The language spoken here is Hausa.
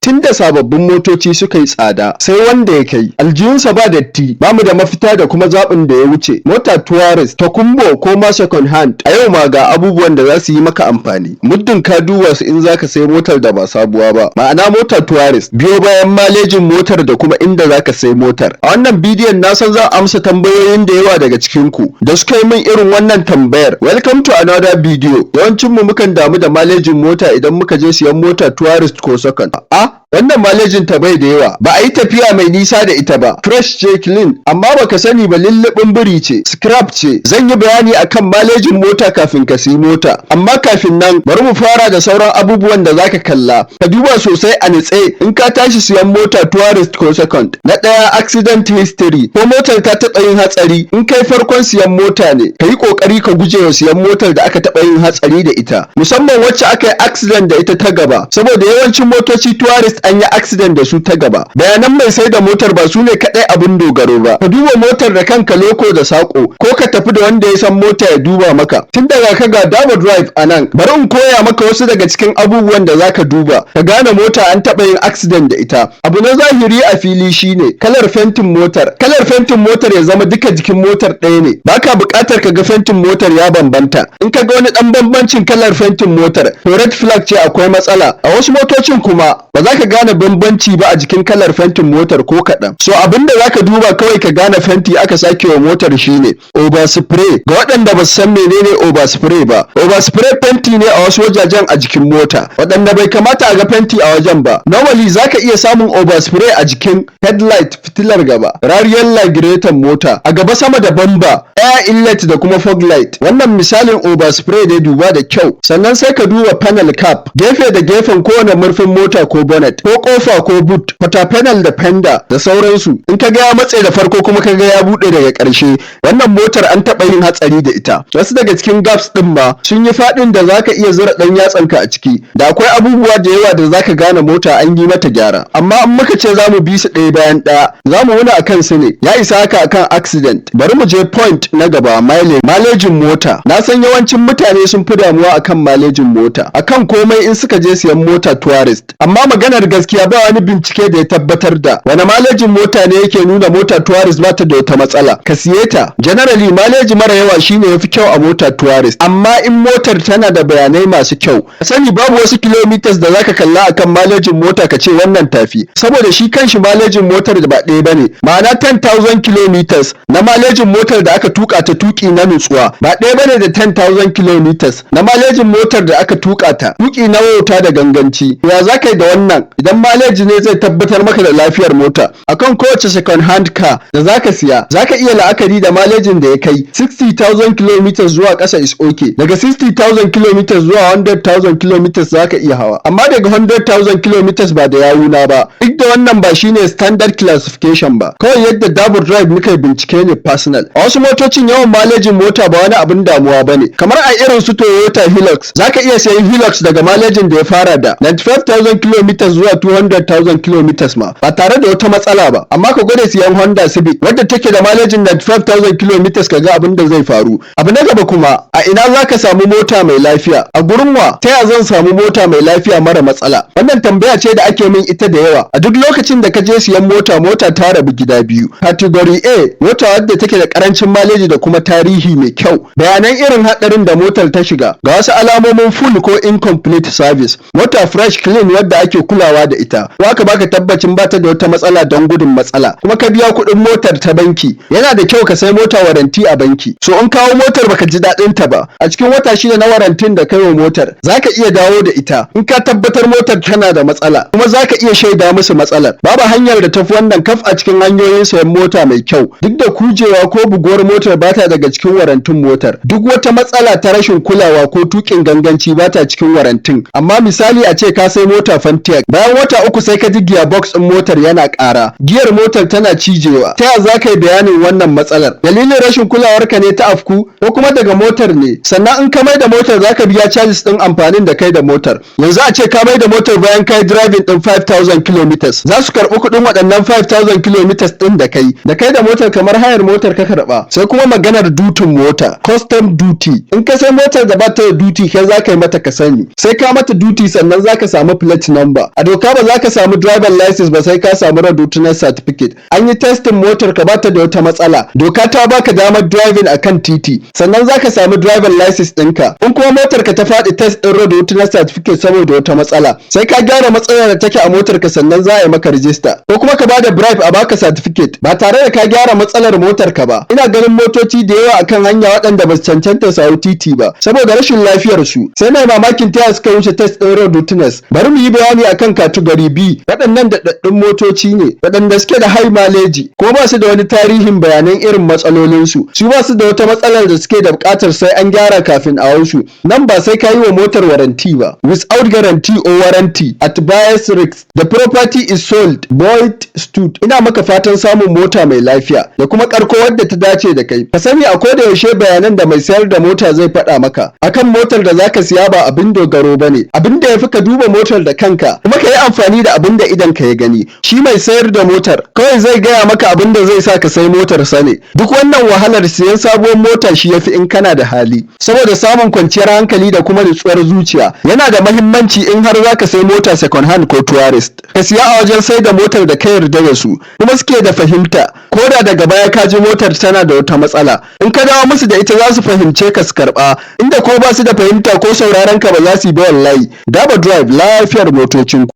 Tunda sababbin motoci suka yi tsada sai wanda ya kai, aljihunsa ba datti, bamu da mafita da kuma zaɓin da ya wuce mota tourist, takumbo ko ma second hand. A yau ma ga abubuwan da za su yi maka amfani muddin ka duba su in zaka sai motar da ba sabuwa ba, ma'ana mota tourist. Biyo bayan malejin motar da kuma inda zaka sai motar. A wannan bidiyon na san za a amsa tambayoyin da yawa daga cikin ku da suka yi min irin wannan tambayar. Welcome to another video. Yawancin mu mukan damu da malejin mota idan muka je siyan mota tourist ko second. Wannan malejin ta bai da yawa, ba a yi tafiya mai nisa da ita ba, fresh ce clean, amma baka sani ba lullubin biri ce, scrap ce. Zan yi bayani akan malejin mota kafin ka siyi mota, amma kafin nan bari mu fara da sauran abubuwan da zaka kalla. Ka duba sosai a nitse in ka tashi siyan mota tourist ko second. Na ɗaya, accident history, ko motar ta taɓa yin hatsari. In kai farkon siyan mota ne, ka yi ƙoƙari ka guje wa siyan motar da aka taɓa yin hatsari da ita, musamman wacce aka yi accident da ita ta gaba, saboda yawancin motoci tourist an yi accident da su ta gaba. Bayanan mai sai da motar ba su ne kaɗai abin dogaro ba. Ka duba motar da kanka loko da sako, ko ka tafi da wanda ya san mota ya duba maka. Tun daga ka ga Dabo drive a nan, bari in koya maka wasu daga cikin abubuwan da zaka duba ka gane mota an taɓa yin accident da ita. Abu na zahiri a fili shine kalar fentin motar. Kalar fentin motar ya zama duka jikin motar ɗaya ne, baka buƙatar ka ga fentin motar ya bambanta. In ka ga wani ɗan bambancin kalar fentin motar, to red flag ce, akwai matsala. A wasu motocin kuma ba za ka gane bambanci ba a jikin kalar fentin motar ko kaɗan. So abinda zaka duba kawai ka gane fenti aka sake wa motar shine overspray. Ga waɗanda ba su san menene overspray ba, overspray fenti ne a wasu wajajen a jikin mota waɗanda bai kamata a ga fenti a wajen ba. Normally zaka iya samun overspray a jikin headlight, fitilar gaba, rariyar light mota, a gaba sama da bamba, air inlet da kuma fog light. Wannan misalin overspray ne, duba da kyau. Sannan sai ka duba panel cap, gefe da gefen kowane murfin mota ko bonnet ko kofa ko boot, kwata panel da fender da sauransu. In ka ga ya matse da farko kuma ka ga ya bude daga ƙarshe, wannan motar an taɓa yin hatsari da ita. Wasu daga cikin gaps din ma sun yi faɗin da zaka iya zura ɗan yatsanka a ciki. Da akwai abubuwa da yawa da zaka gane mota an yi mata gyara, amma in muka ce zamu bi su ɗaya bayan ɗaya zamu wuni akan su ne. Ya isa haka akan accident. Bari mu je point na gaba, malejin mota. Na san yawancin mutane sun fi damuwa akan malejin mota akan komai in suka je siyan mota tourist, amma maganar gaskiya ba wani bincike da ya tabbatar da wani malejin mota ne yake nuna mota tourist ba ta da wata matsala. Ka siye ta. Generally maleji mara yawa shine yafi kyau a mota tourist, amma in motar tana da bayanai masu kyau, ka sani babu wasu kilometers da zaka kalla akan malejin mota ka ce wannan tafi, saboda shi kanshi malejin motar da ba ɗaya bane. Ma'ana 10,000 kilometers na malejin motar da aka tuka ta tuki na nutsuwa ba ɗaya bane da 10,000 kilometers na malejin motar da aka tuka ta tuki na wauta da ganganci. Ya zaka yi da wannan? Idan maleji ne zai tabbatar maka da lafiyar mota. Akan kowace second hand car da zaka siya, zaka iya la'akari da malejin da ya kai 60,000 km zuwa ƙasa is okay. Daga 60,000 km zuwa 100,000 km zaka iya hawa, amma daga 100,000 km ba da yawuna ba. Duk da wannan ba shine standard classification ba, kawai yadda Dabo drive muka bincike ne personal. A wasu motocin yawan malejin mota ba wani abin damuwa bane, kamar a irin su Toyota Hilux. Zaka iya sayan Hilux daga malejin da ya fara da 95,000 km zuwa 200,000 km ma ba tare da wata matsala ba, amma ka gwada siyan Honda Civic wadda take da malejin 95,000 km ka ga abin da zai faru. Abu na gaba kuma, a ina zaka samu mota mai lafiya? A gurin wa? Ta ya zan samu mota mai lafiya mara matsala? Wannan tambaya ce da ake min ita da yawa. A duk lokacin da ka je siyan mota ta rabu gida biyu. Category A, mota wadda take da karancin maleji da kuma tarihi mai kyau, bayanan irin hadarin da motar ta shiga, ga wasu alamomin full ko incomplete service, mota fresh clean wadda ake kulawa da ita, waka baka tabbacin bata da wata matsala don gudun matsala, kuma ka biya kuɗin motar ta banki. Yana da kyau ka sai mota waranti a banki. So in kawo motar baka ji daɗin ta ba, a cikin wata shida na warantin da kai wa motar zaka iya dawo da ita in ka tabbatar motar tana da matsala, kuma zaka iya shaida musu matsalar. Babu hanyar da tafi wannan kaf a cikin hanyoyin sayan mota mai kyau. Duk da kujewa ko buguwar motar bata daga cikin warantin motar, duk wata matsala ta rashin kulawa ko tukin ganganci bata cikin warantin. Amma misali a ce ka sai mota Fantiac, bayan wata uku sai ka ji gearbox din motar yana ƙara, giyar motar tana cijewa. Ta ya za ka yi bayanin wannan matsalar? Dalilin rashin kulawarka ne ta afku, ko kuma daga motar ne? Sannan in ka mai da motar zaka biya charges din amfanin da kai da motar. Yanzu a ce ka mai da motar bayan kai driving din 5,000 km, za su karɓi kuɗin waɗannan 5,000 km din da kai da motar kamar hayar motar ka karɓa. Sai kuma maganar dutin mota, custom duty. In ka sai motar da bata da duty kai za ka yi mata ka sani, sai ka mata duty sannan za ka samu plate number. A doka ba za ka samu driver license ba sai ka samu road worthiness certificate. An yi testin motar ka bata da wata matsala. Doka ta baka damar driving akan titi. Sannan za ka samu driver license ɗinka. In kuma motar ka ta faɗi test ɗin road worthiness certificate saboda wata matsala, sai ka gyara matsalar da take a motar ka sannan za a yi maka rijista. Ko kuma ka bada bribe a baka certificate ba tare da ka gyara matsalar motar ka ba. Ina ganin motoci da yawa akan hanya waɗanda ba su cancanta su hau titi ba saboda rashin lafiyar su. Sai mai mamakin ta suka wuce test ɗin road worthiness. Bari mu yi bayani akan category B. Waɗannan daɗaɗɗun motoci ne waɗanda suke da high mileage ko ba su da wani tarihin bayanan irin matsalolin su. Su ba su da wata matsalar da suke da buƙatar sai an gyara kafin a hau su. Nan ba sai ka yi wa motar warranty ba. Without guarantee or warranty at buyer's risk, the property is sold void stood. Ina maka fatan samun mota mai lafiya da kuma karko wadda ta dace da kai. Ka sani a koda yaushe bayanan da mai sayar da mota zai faɗa maka akan motar da zaka siya ba abin dogaro bane. Abin da yafi ka duba motar da kanka kuma ka yi amfani da abin da idan ka ya gani. Shi mai sayar da motar kawai zai gaya maka abin da zai sa ka sai motar sa ne. Duk wannan wahalar siyan sabuwar mota shi yafi in kana da hali. Saboda samun kwanciyar hankali da kuma nutsuwar zuciya yana da mahimmanci in har zaka sai mota second hand ko tourist. Ka siya a wajen sai da motar da ka yarda da su kuma suke da fahimta. Ko da daga baya ka ji motar tana da wata matsala, in ka dawo musu da ita za su fahimce ka su karɓa. Inda ko ba su da fahimta ko sauraron ka ba za su yi ba wallahi. Daba Drive, lafiyar motocin ku.